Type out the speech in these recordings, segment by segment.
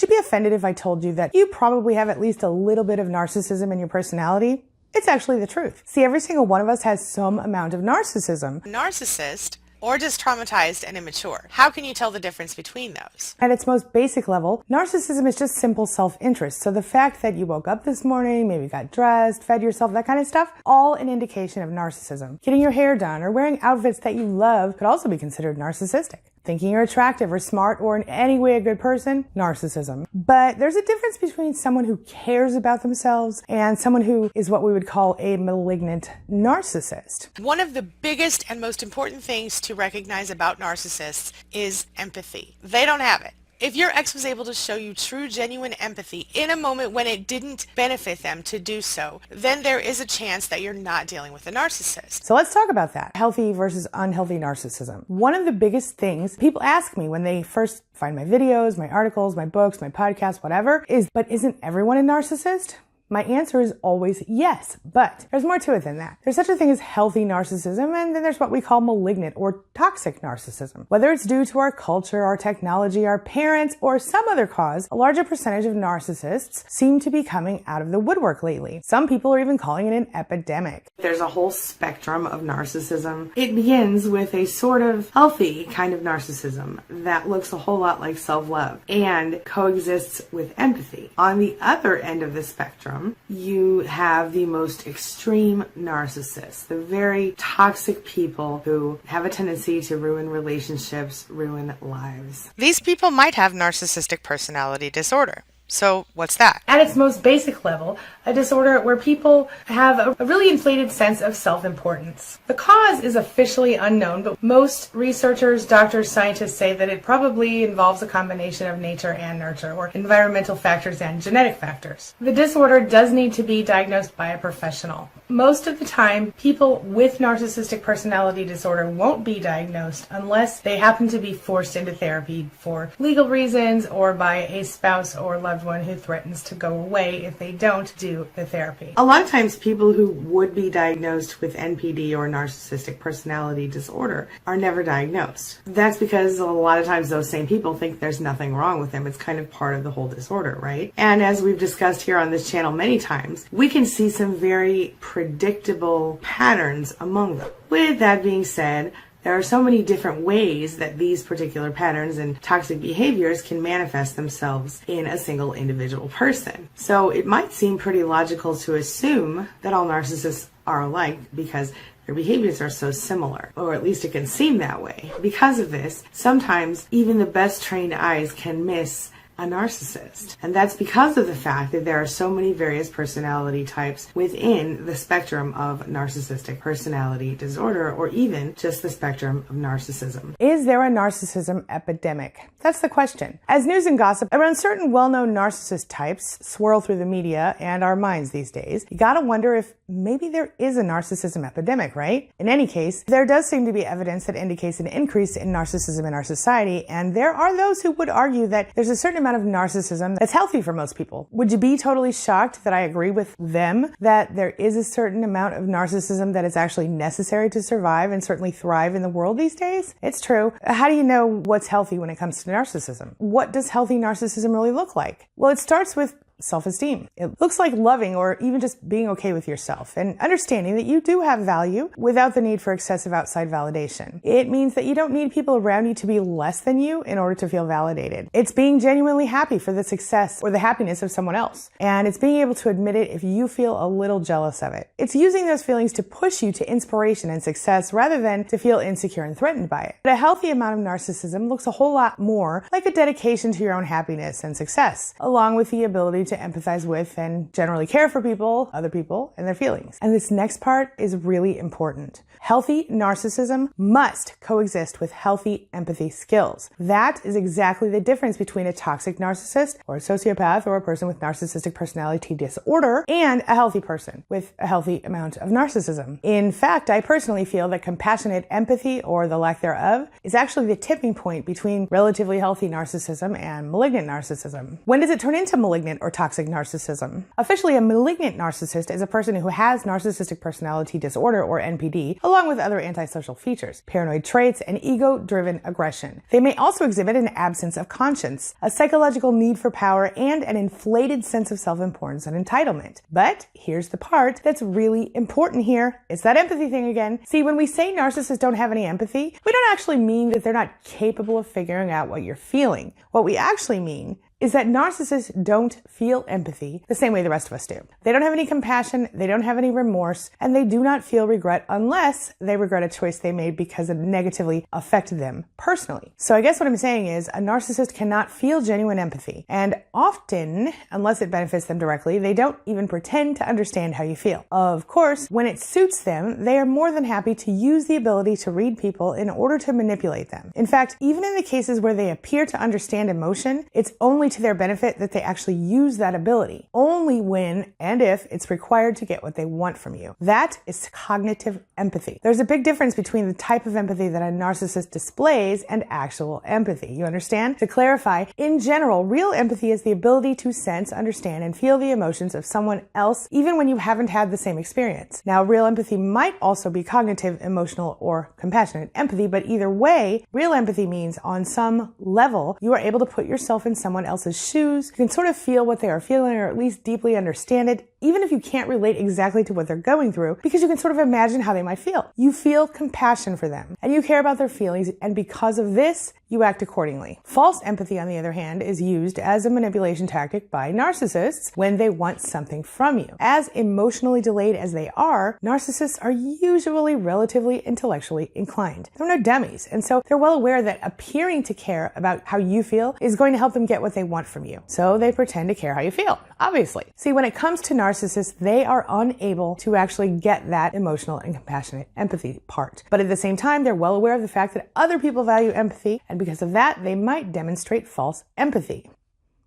Would you be offended if I told you that you probably have at least a little bit of narcissism in your personality? It's actually the truth. See, every single one of us has some amount of narcissism. Narcissist or just traumatized and immature. How can you tell the difference between those? At its most basic level, narcissism is just simple self-interest. So the fact that you woke up this morning, maybe got dressed, fed yourself, that kind of stuff, all an indication of narcissism. Getting your hair done or wearing outfits that you love could also be considered narcissistic. Thinking you're attractive or smart or in any way a good person, narcissism. But there's a difference between someone who cares about themselves and someone who is what we would call a malignant narcissist. One of the biggest and most important things to recognize about narcissists is empathy. They don't have it. If your ex was able to show you true, genuine empathy in a moment when it didn't benefit them to do so, then there is a chance that you're not dealing with a narcissist. So let's talk about that. Healthy versus unhealthy narcissism. One of the biggest things people ask me when they first find my videos, my articles, my books, my podcasts, whatever, is, but isn't everyone a narcissist? My answer is always yes, but there's more to it than that. There's such a thing as healthy narcissism, and then there's what we call malignant or toxic narcissism. Whether it's due to our culture, our technology, our parents, or some other cause, a larger percentage of narcissists seem to be coming out of the woodwork lately. Some people are even calling it an epidemic. There's a whole spectrum of narcissism. It begins with a sort of healthy kind of narcissism that looks a whole lot like self-love and coexists with empathy. On the other end of the spectrum, you have the most extreme narcissists, the very toxic people who have a tendency to ruin relationships, ruin lives. These people might have narcissistic personality disorder. So what's that? At its most basic level, a disorder where people have a really inflated sense of self-importance. The cause is officially unknown, but most researchers, doctors, scientists say that it probably involves a combination of nature and nurture, or environmental factors and genetic factors. The disorder does need to be diagnosed by a professional. Most of the time, people with narcissistic personality disorder won't be diagnosed unless they happen to be forced into therapy for legal reasons or by a spouse or loved one who threatens to go away if they don't do the therapy. A lot of times people who would be diagnosed with NPD or narcissistic personality disorder are never diagnosed. That's because a lot of times those same people think there's nothing wrong with them. It's kind of part of the whole disorder, right? And as we've discussed here on this channel many times, we can see some very predictable patterns among them. With that being said, there are so many different ways that these particular patterns and toxic behaviors can manifest themselves in a single individual person. So it might seem pretty logical to assume that all narcissists are alike because their behaviors are so similar, or at least it can seem that way. Because of this, sometimes even the best trained eyes can miss a narcissist. And that's because of the fact that there are so many various personality types within the spectrum of narcissistic personality disorder, or even just the spectrum of narcissism. Is there a narcissism epidemic? That's the question. As news and gossip around certain well-known narcissist types swirl through the media and our minds these days, you gotta wonder if maybe there is a narcissism epidemic, right? In any case, there does seem to be evidence that indicates an increase in narcissism in our society, and there are those who would argue that there's a certain amount of narcissism that's healthy for most people. Would you be totally shocked that I agree with them that there is a certain amount of narcissism that is actually necessary to survive and certainly thrive in the world these days? It's true. How do you know what's healthy when it comes to narcissism? What does healthy narcissism really look like? Well, it starts with self-esteem. It looks like loving or even just being okay with yourself and understanding that you do have value without the need for excessive outside validation. It means that you don't need people around you to be less than you in order to feel validated. It's being genuinely happy for the success or the happiness of someone else. And it's being able to admit it if you feel a little jealous of it. It's using those feelings to push you to inspiration and success rather than to feel insecure and threatened by it. But a healthy amount of narcissism looks a whole lot more like a dedication to your own happiness and success, along with the ability to empathize with and generally care for people, other people, and their feelings. And this next part is really important. Healthy narcissism must coexist with healthy empathy skills. That is exactly the difference between a toxic narcissist or a sociopath or a person with narcissistic personality disorder and a healthy person with a healthy amount of narcissism. In fact, I personally feel that compassionate empathy, or the lack thereof, is actually the tipping point between relatively healthy narcissism and malignant narcissism. When does it turn into malignant or toxic toxic narcissism. Officially, a malignant narcissist is a person who has narcissistic personality disorder, or NPD, along with other antisocial features, paranoid traits, and ego-driven aggression. They may also exhibit an absence of conscience, a psychological need for power, and an inflated sense of self-importance and entitlement. But here's the part that's really important here. It's that empathy thing again. See, when we say narcissists don't have any empathy, we don't actually mean that they're not capable of figuring out what you're feeling. What we actually mean is that narcissists don't feel empathy the same way the rest of us do. They don't have any compassion, they don't have any remorse, and they do not feel regret unless they regret a choice they made because it negatively affected them personally. So I guess what I'm saying is a narcissist cannot feel genuine empathy, and often, unless it benefits them directly, they don't even pretend to understand how you feel. Of course, when it suits them, they are more than happy to use the ability to read people in order to manipulate them. In fact, even in the cases where they appear to understand emotion, it's only to their benefit that they actually use that ability, only when and if it's required to get what they want from you. That is cognitive empathy. There's a big difference between the type of empathy that a narcissist displays and actual empathy. You understand? To clarify, in general, real empathy is the ability to sense, understand, and feel the emotions of someone else, even when you haven't had the same experience. Now, real empathy might also be cognitive, emotional, or compassionate empathy, but either way, real empathy means on some level, you are able to put yourself in someone else's shoes. You can sort of feel what they are feeling, or at least deeply understand it, even if you can't relate exactly to what they're going through, because you can sort of imagine how they might feel. You feel compassion for them, and you care about their feelings, and because of this, you act accordingly. False empathy, on the other hand, is used as a manipulation tactic by narcissists when they want something from you. As emotionally delayed as they are, narcissists are usually relatively intellectually inclined. They're no dummies, and so they're well aware that appearing to care about how you feel is going to help them get what they want from you. So they pretend to care how you feel, obviously. See, when it comes to narcissists, they are unable to actually get that emotional and compassionate empathy part. But at the same time, they're well aware of the fact that other people value empathy, and because of that, they might demonstrate false empathy.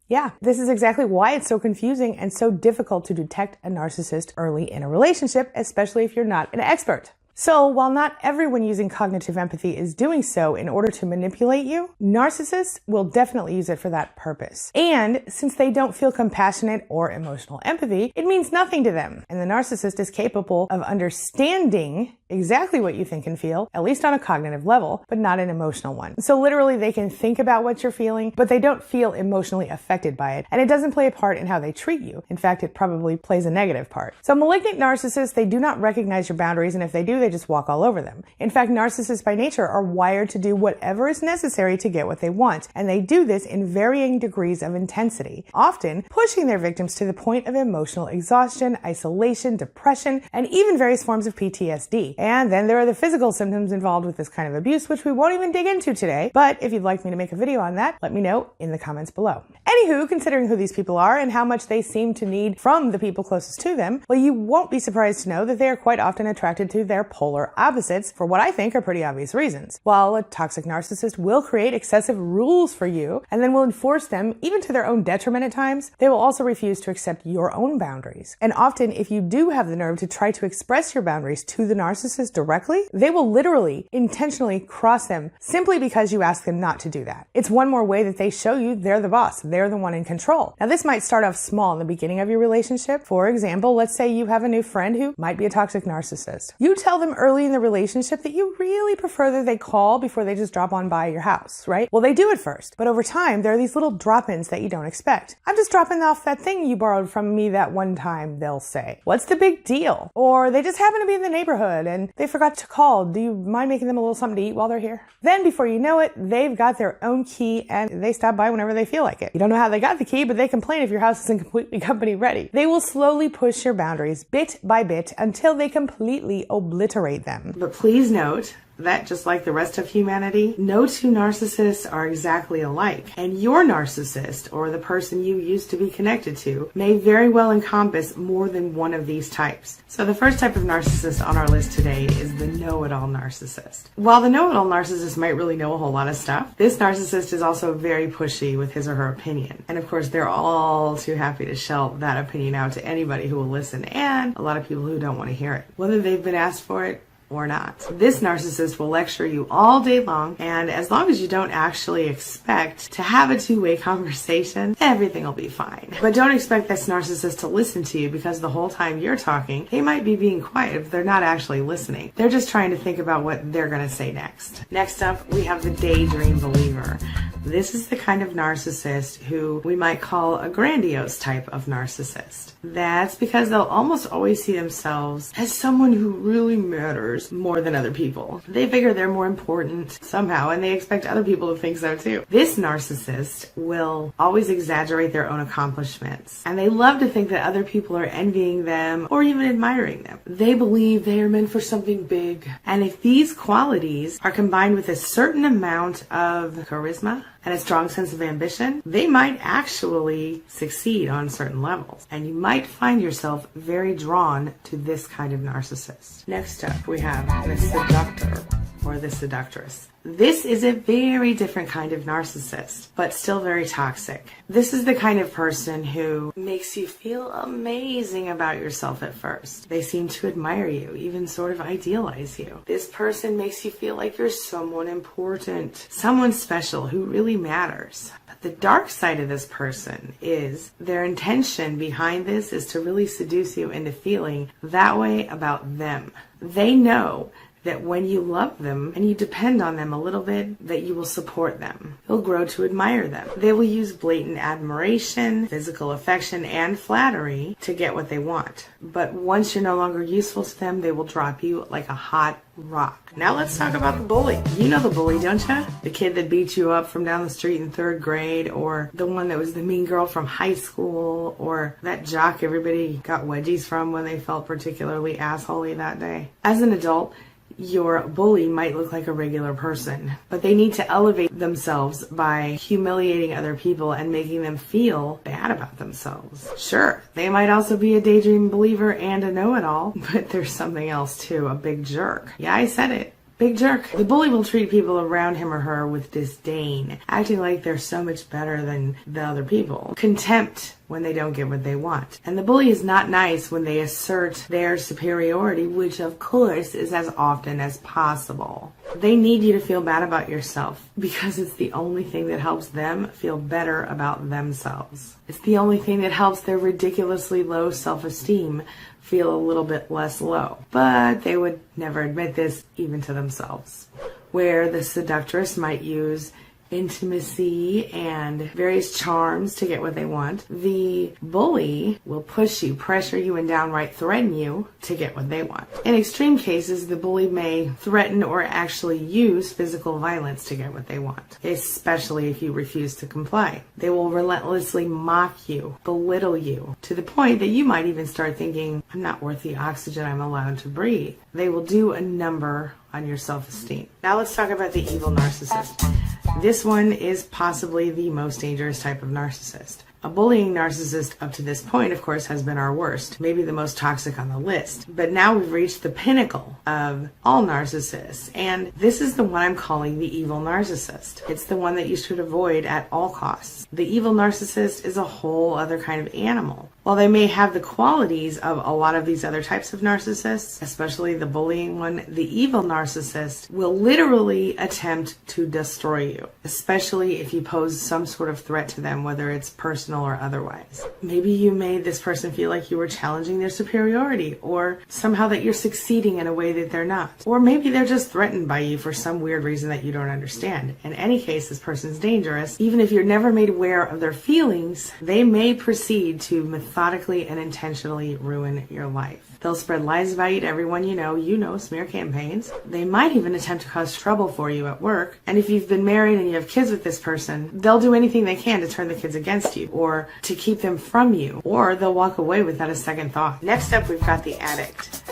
Yeah, this is exactly why it's so confusing and so difficult to detect a narcissist early in a relationship, especially if you're not an expert. So, while not everyone using cognitive empathy is doing so in order to manipulate you, narcissists will definitely use it for that purpose. And since they don't feel compassionate or emotional empathy, it means nothing to them. And the narcissist is capable of understanding exactly what you think and feel, at least on a cognitive level, but not an emotional one. So literally, they can think about what you're feeling, but they don't feel emotionally affected by it. And it doesn't play a part in how they treat you. In fact, it probably plays a negative part. So malignant narcissists, they do not recognize your boundaries, and if they do, they just walk all over them. In fact, narcissists by nature are wired to do whatever is necessary to get what they want, and they do this in varying degrees of intensity, often pushing their victims to the point of emotional exhaustion, isolation, depression, and even various forms of PTSD. And then there are the physical symptoms involved with this kind of abuse, which we won't even dig into today, but if you'd like me to make a video on that, let me know in the comments below. Anywho, considering who these people are and how much they seem to need from the people closest to them, well, you won't be surprised to know that they are quite often attracted to their polar opposites for what I think are pretty obvious reasons. While a toxic narcissist will create excessive rules for you and then will enforce them even to their own detriment at times, they will also refuse to accept your own boundaries. And often, if you do have the nerve to try to express your boundaries to the narcissist directly, they will literally intentionally cross them simply because you ask them not to do that. It's one more way that they show you they're the boss, they're the one in control. Now, this might start off small in the beginning of your relationship. For example, let's say you have a new friend who might be a toxic narcissist. You tell them early in the relationship that you really prefer that they call before they just drop on by your house, right? Well, they do it first, but over time, there are these little drop-ins that you don't expect. I'm just dropping off that thing you borrowed from me that one time, they'll say. What's the big deal? Or they just happen to be in the neighborhood and they forgot to call. Do you mind making them a little something to eat while they're here? Then before you know it, they've got their own key and they stop by whenever they feel like it. You don't know how they got the key, but they complain if your house isn't completely company ready. They will slowly push your boundaries bit by bit until they completely obliterate them. But please note that just like the rest of humanity, no two narcissists are exactly alike. And your narcissist, or the person you used to be connected to, may very well encompass more than one of these types. So the first type of narcissist on our list today is the know-it-all narcissist. While the know-it-all narcissist might really know a whole lot of stuff, this narcissist is also very pushy with his or her opinion. And of course, they're all too happy to shell that opinion out to anybody who will listen, and a lot of people who don't want to hear it, whether they've been asked for it or not. This narcissist will lecture you all day long, and as long as you don't actually expect to have a two-way conversation, everything will be fine. But don't expect this narcissist to listen to you, because the whole time you're talking, they might be being quiet, but they're not actually listening. They're just trying to think about what they're going to say next. Next up, we have the daydream believer. This is the kind of narcissist who we might call a grandiose type of narcissist. That's because they'll almost always see themselves as someone who really matters more than other people. They figure they're more important somehow, and they expect other people to think so too. This narcissist will always exaggerate their own accomplishments, and they love to think that other people are envying them or even admiring them. They believe they are meant for something big, and if these qualities are combined with a certain amount of charisma and a strong sense of ambition, they might actually succeed on certain levels. And you might find yourself very drawn to this kind of narcissist. Next up, we have the seductor or the seductress. This is a very different kind of narcissist, but still very toxic. This is the kind of person who makes you feel amazing about yourself at first. They seem to admire you, even sort of idealize you. This person makes you feel like you're someone important, someone special who really matters. But the dark side of this person is their intention behind this is to really seduce you into feeling that way about them. They know that when you love them and you depend on them a little bit, that you will support them. You'll grow to admire them. They will use blatant admiration, physical affection, and flattery to get what they want. But once you're no longer useful to them, they will drop you like a hot rock. Now let's talk about the bully. You know the bully, don't you? The kid that beat you up from down the street in 3rd grade, or the one that was the mean girl from high school, or that jock everybody got wedgies from when they felt particularly assholey that day. As an adult, your bully might look like a regular person, but they need to elevate themselves by humiliating other people and making them feel bad about themselves. Sure, they might also be a daydream believer and a know-it-all, but there's something else too, a big jerk. Yeah, I said it. Big jerk. The bully will treat people around him or her with disdain, acting like they're so much better than the other people. Contempt when they don't get what they want. And the bully is not nice when they assert their superiority, which of course is as often as possible. They need you to feel bad about yourself because it's the only thing that helps them feel better about themselves. It's the only thing that helps their ridiculously low self-esteem feel a little bit less low. But they would never admit this even to themselves. Where the seductress might use intimacy and various charms to get what they want, the bully will push you, pressure you, and downright threaten you to get what they want. In extreme cases, the bully may threaten or actually use physical violence to get what they want, especially if you refuse to comply. They will relentlessly mock you, belittle you, to the point that you might even start thinking, I'm not worth the oxygen I'm allowed to breathe. They will do a number on your self-esteem. Now let's talk about the evil narcissist. This one is possibly the most dangerous type of narcissist. A bullying narcissist up to this point, of course, has been our worst, maybe the most toxic on the list. But now we've reached the pinnacle of all narcissists, and this is the one I'm calling the evil narcissist. It's the one that you should avoid at all costs. The evil narcissist is a whole other kind of animal. While they may have the qualities of a lot of these other types of narcissists, especially the bullying one, the evil narcissist will literally attempt to destroy you, especially if you pose some sort of threat to them, whether it's personal or otherwise. Maybe you made this person feel like you were challenging their superiority, or somehow that you're succeeding in a way that they're not. Or maybe they're just threatened by you for some weird reason that you don't understand. In any case, this person's dangerous. Even if you're never made aware of their feelings, they may proceed to methodically and intentionally ruin your life. They'll spread lies about you to everyone you know, smear campaigns. They might even attempt to cause trouble for you at work. And if you've been married and you have kids with this person, they'll do anything they can to turn the kids against you or to keep them from you, or they'll walk away without a second thought. Next up, we've got the addict.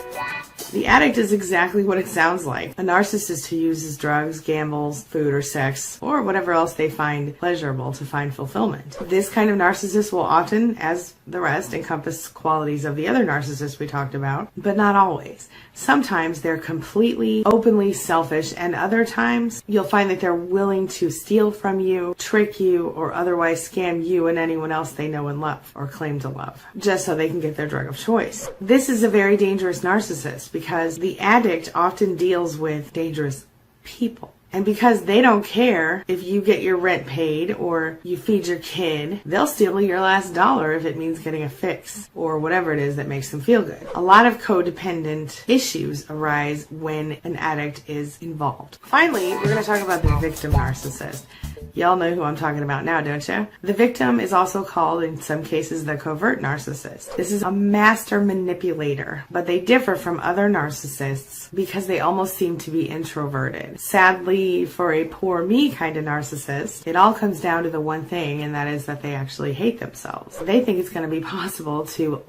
The addict is exactly what it sounds like. A narcissist who uses drugs, gambles, food, or sex, or whatever else they find pleasurable to find fulfillment. This kind of narcissist will often, as the rest, encompass qualities of the other narcissists we talked about, but not always. Sometimes they're completely, openly selfish, and other times you'll find that they're willing to steal from you, trick you, or otherwise scam you and anyone else they know and love, or claim to love, just so they can get their drug of choice. This is a very dangerous narcissist because the addict often deals with dangerous people. And because they don't care if you get your rent paid or you feed your kid, they'll steal your last dollar if it means getting a fix or whatever it is that makes them feel good. A lot of codependent issues arise when an addict is involved. Finally, we're going to talk about the victim narcissist. Y'all know who I'm talking about now, don't you? The victim is also called, in some cases, the covert narcissist. This is a master manipulator, but they differ from other narcissists because they almost seem to be introverted. Sadly, for a poor me kind of narcissist, it all comes down to the one thing, and that is that they actually hate themselves. They think it's going to be possible to,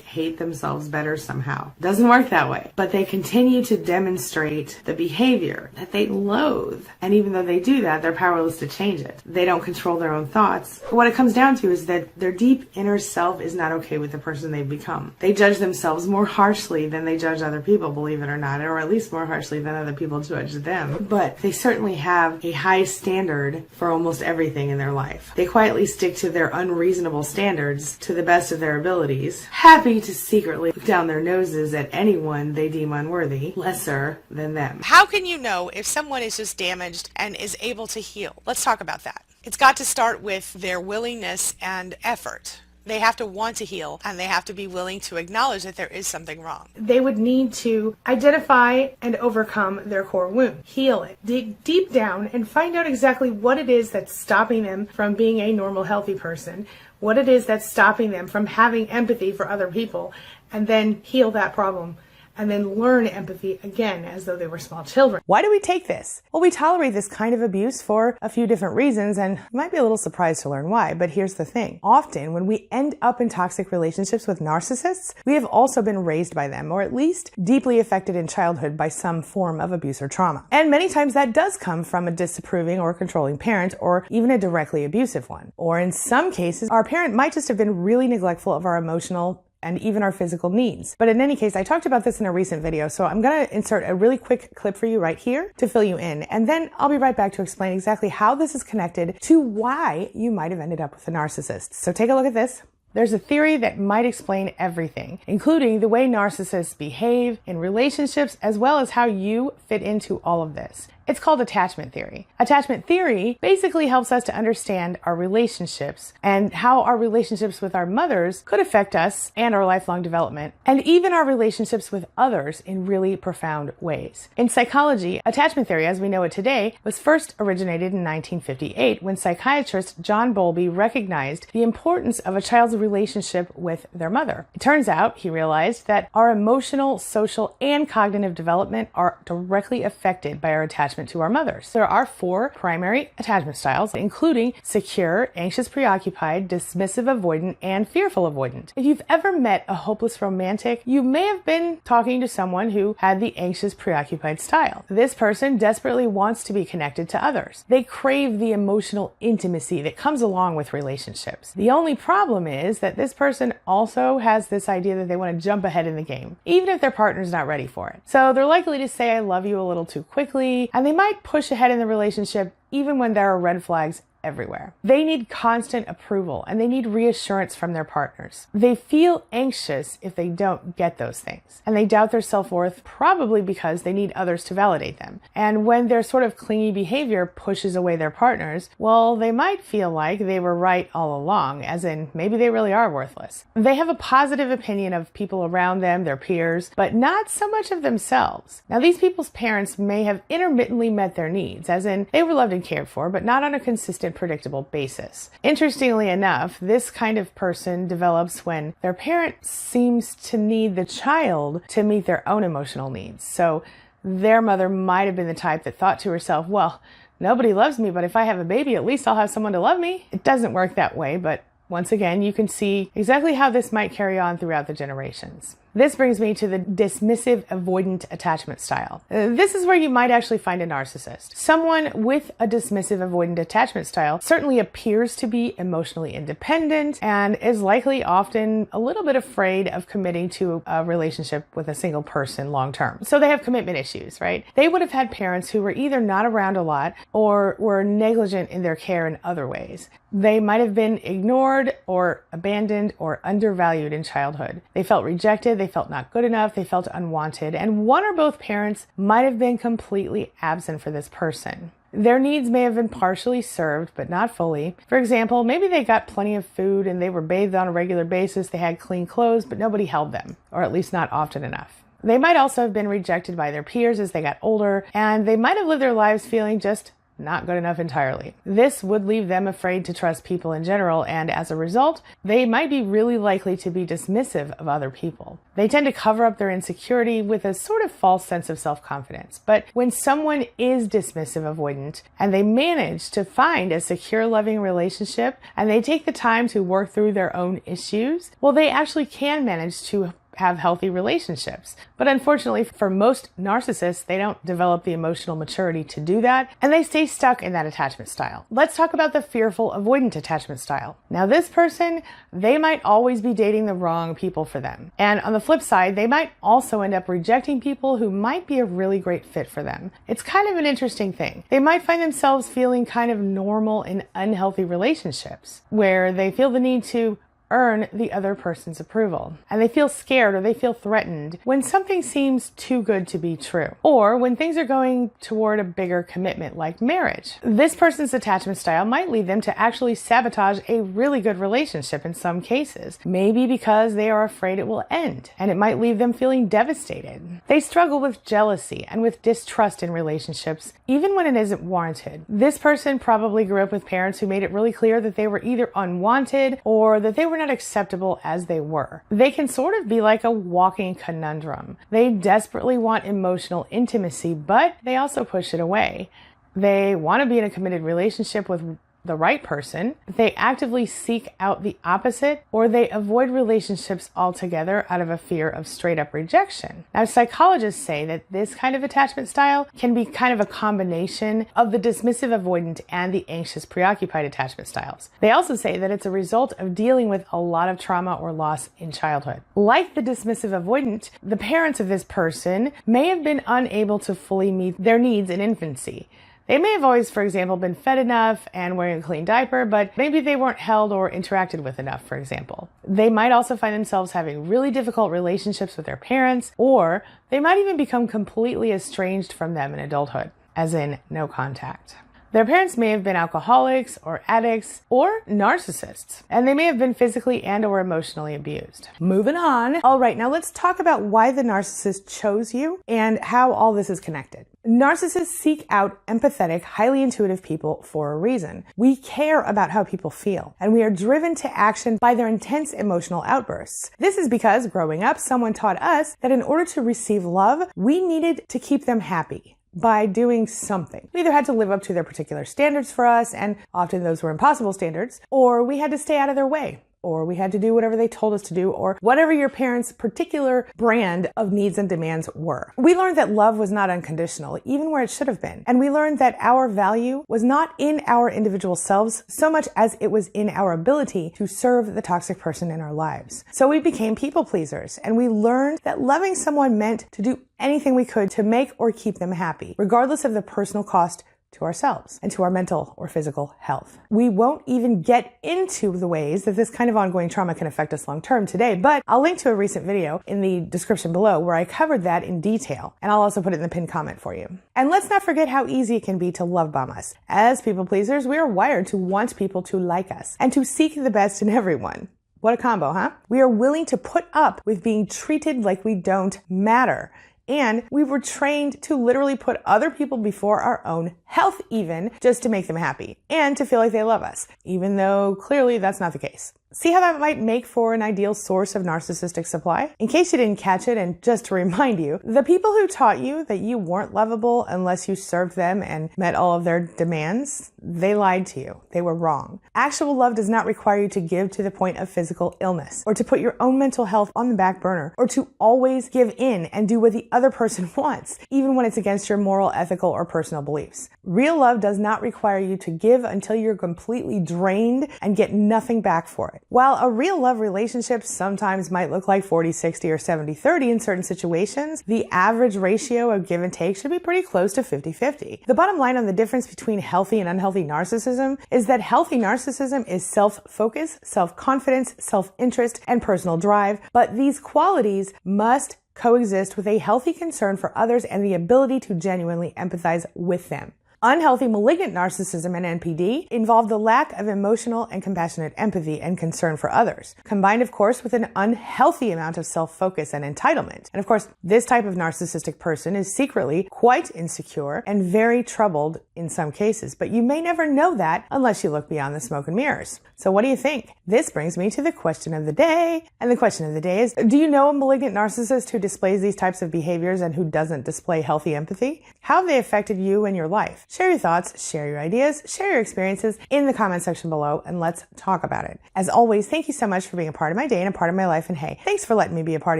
hate themselves better somehow. Doesn't work that way. But they continue to demonstrate the behavior that they loathe. And even though they do that, they're powerless to change it. They don't control their own thoughts. What it comes down to is that their deep inner self is not okay with the person they've become. They judge themselves more harshly than they judge other people, believe it or not, or at least more harshly than other people judge them. But they certainly have a high standard for almost everything in their life. They quietly stick to their unreasonable standards to the best of their abilities, happy to secretly look down their noses at anyone they deem unworthy, lesser than them. How can you know if someone is just damaged and is able to heal? Let's talk about that. It's got to start with their willingness and effort. They have to want to heal, and they have to be willing to acknowledge that there is something wrong. They would need to identify and overcome their core wound, heal it, dig deep down, and find out exactly what it is that's stopping them from being a normal, healthy person, what it is that's stopping them from having empathy for other people, and then heal that problem. And then learn empathy again as though they were small children. Why do we take this? Well, we tolerate this kind of abuse for a few different reasons, and you might be a little surprised to learn why, but here's the thing. Often, when we end up in toxic relationships with narcissists, we have also been raised by them, or at least deeply affected in childhood by some form of abuse or trauma. And many times that does come from a disapproving or controlling parent, or even a directly abusive one. Or in some cases, our parent might just have been really neglectful of our emotional and even our physical needs. But in any case, I talked about this in a recent video, so I'm going to insert a really quick clip for you right here to fill you in, and then I'll be right back to explain exactly how this is connected to why you might have ended up with a narcissist. So take a look at this. There's a theory that might explain everything, including the way narcissists behave in relationships, as well as how you fit into all of this. It's called attachment theory. Attachment theory basically helps us to understand our relationships and how our relationships with our mothers could affect us and our lifelong development, and even our relationships with others in really profound ways. In psychology, attachment theory, as we know it today, was first originated in 1958 when psychiatrist John Bowlby recognized the importance of a child's relationship with their mother. It turns out he realized that our emotional, social, and cognitive development are directly affected by our attachment to our mothers. There are 4 primary attachment styles, including secure, anxious preoccupied, dismissive avoidant, and fearful avoidant. If you've ever met a hopeless romantic, you may have been talking to someone who had the anxious preoccupied style. This person desperately wants to be connected to others. They crave the emotional intimacy that comes along with relationships. The only problem is that this person also has this idea that they want to jump ahead in the game, even if their partner's not ready for it. So they're likely to say I love you a little too quickly, and they might push ahead in the relationship even when there are red flags everywhere. They need constant approval, and they need reassurance from their partners. They feel anxious if they don't get those things, and they doubt their self-worth, probably because they need others to validate them. And when their sort of clingy behavior pushes away their partners, well, they might feel like they were right all along, as in maybe they really are worthless. They have a positive opinion of people around them, their peers, but not so much of themselves. Now, these people's parents may have intermittently met their needs, as in they were loved and cared for, but not on a consistent, predictable basis. Interestingly enough, this kind of person develops when their parent seems to need the child to meet their own emotional needs. So their mother might have been the type that thought to herself, well, nobody loves me, but if I have a baby, at least I'll have someone to love me. It doesn't work that way, but once again, you can see exactly how this might carry on throughout the generations. This brings me to the dismissive avoidant attachment style. This is where you might actually find a narcissist. Someone with a dismissive avoidant attachment style certainly appears to be emotionally independent and is likely often a little bit afraid of committing to a relationship with a single person long term. So they have commitment issues, right? They would have had parents who were either not around a lot or were negligent in their care in other ways. They might have been ignored or abandoned or undervalued in childhood. They felt rejected. they felt not good enough, they felt unwanted, and one or both parents might have been completely absent for this person. Their needs may have been partially served, but not fully. For example, maybe they got plenty of food and they were bathed on a regular basis, they had clean clothes, but nobody held them, or at least not often enough. They might also have been rejected by their peers as they got older, and they might have lived their lives feeling just not good enough entirely. This would leave them afraid to trust people in general, and as a result, they might be really likely to be dismissive of other people. They tend to cover up their insecurity with a sort of false sense of self-confidence. But when someone is dismissive avoidant and they manage to find a secure, loving relationship and they take the time to work through their own issues, well, they actually can manage to have healthy relationships. But unfortunately, for most narcissists, they don't develop the emotional maturity to do that, and they stay stuck in that attachment style. Let's talk about the fearful avoidant attachment style. Now, this person, they might always be dating the wrong people for them. And on the flip side, they might also end up rejecting people who might be a really great fit for them. It's kind of an interesting thing. They might find themselves feeling kind of normal in unhealthy relationships, where they feel the need to earn the other person's approval. And they feel scared or they feel threatened when something seems too good to be true, or when things are going toward a bigger commitment like marriage. This person's attachment style might lead them to actually sabotage a really good relationship in some cases, maybe because they are afraid it will end, and it might leave them feeling devastated. They struggle with jealousy and with distrust in relationships, even when it isn't warranted. This person probably grew up with parents who made it really clear that they were either unwanted or that they were not acceptable as they were. They can sort of be like a walking conundrum. They desperately want emotional intimacy, but they also push it away. They want to be in a committed relationship with the right person. They actively seek out the opposite, or they avoid relationships altogether out of a fear of straight up rejection. Now, psychologists say that this kind of attachment style can be kind of a combination of the dismissive avoidant and the anxious preoccupied attachment styles. They also say that it's a result of dealing with a lot of trauma or loss in childhood. Like the dismissive avoidant, the parents of this person may have been unable to fully meet their needs in infancy. They may have always, for example, been fed enough and wearing a clean diaper, but maybe they weren't held or interacted with enough, for example. They might also find themselves having really difficult relationships with their parents, or they might even become completely estranged from them in adulthood, as in no contact. Their parents may have been alcoholics or addicts or narcissists, and they may have been physically and or emotionally abused. Moving on. All right, now let's talk about why the narcissist chose you and how all this is connected. Narcissists seek out empathetic, highly intuitive people for a reason. We care about how people feel, and we are driven to action by their intense emotional outbursts. This is because growing up, someone taught us that in order to receive love, we needed to keep them happy by doing something. We either had to live up to their particular standards for us, and often those were impossible standards, or we had to stay out of their way, or we had to do whatever they told us to do, or whatever your parents' particular brand of needs and demands were. We learned that love was not unconditional, even where it should have been. And we learned that our value was not in our individual selves so much as it was in our ability to serve the toxic person in our lives. So we became people pleasers, and we learned that loving someone meant to do anything we could to make or keep them happy, regardless of the personal cost to ourselves and to our mental or physical health. We won't even get into the ways that this kind of ongoing trauma can affect us long term today, but I'll link to a recent video in the description below where I covered that in detail, and I'll also put it in the pinned comment for you. And let's not forget how easy it can be to love bomb us. As people pleasers, we are wired to want people to like us and to seek the best in everyone. What a combo, huh? We are willing to put up with being treated like we don't matter. And we were trained to literally put other people before our own health even, just to make them happy and to feel like they love us, even though clearly that's not the case. See how that might make for an ideal source of narcissistic supply? In case you didn't catch it, and just to remind you, the people who taught you that you weren't lovable unless you served them and met all of their demands, they lied to you. They were wrong. Actual love does not require you to give to the point of physical illness, or to put your own mental health on the back burner, or to always give in and do what the other person wants, even when it's against your moral, ethical, or personal beliefs. Real love does not require you to give until you're completely drained and get nothing back for it. it. While a real love relationship sometimes might look like 40-60 or 70-30 in certain situations, the average ratio of give and take should be pretty close to 50-50. The bottom line on the difference between healthy and unhealthy narcissism is that healthy narcissism is self-focus, self-confidence, self-interest, and personal drive, but these qualities must coexist with a healthy concern for others and the ability to genuinely empathize with them. Unhealthy malignant narcissism and NPD involve the lack of emotional and compassionate empathy and concern for others, combined of course with an unhealthy amount of self-focus and entitlement. And of course, this type of narcissistic person is secretly quite insecure and very troubled in some cases, but you may never know that unless you look beyond the smoke and mirrors. So what do you think? This brings me to the question of the day. And the question of the day is, do you know a malignant narcissist who displays these types of behaviors and who doesn't display healthy empathy? How have they affected you and your life? Share your thoughts, share your ideas, share your experiences in the comment section below, and let's talk about it. As always, thank you so much for being a part of my day and a part of my life, and hey, thanks for letting me be a part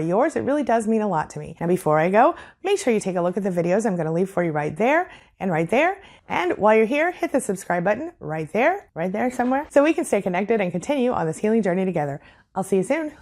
of yours. It really does mean a lot to me. Now before I go, make sure you take a look at the videos I'm going to leave for you right there and right there. And while you're here, hit the subscribe button right there somewhere, so we can stay connected and continue on this healing journey together. I'll see you soon.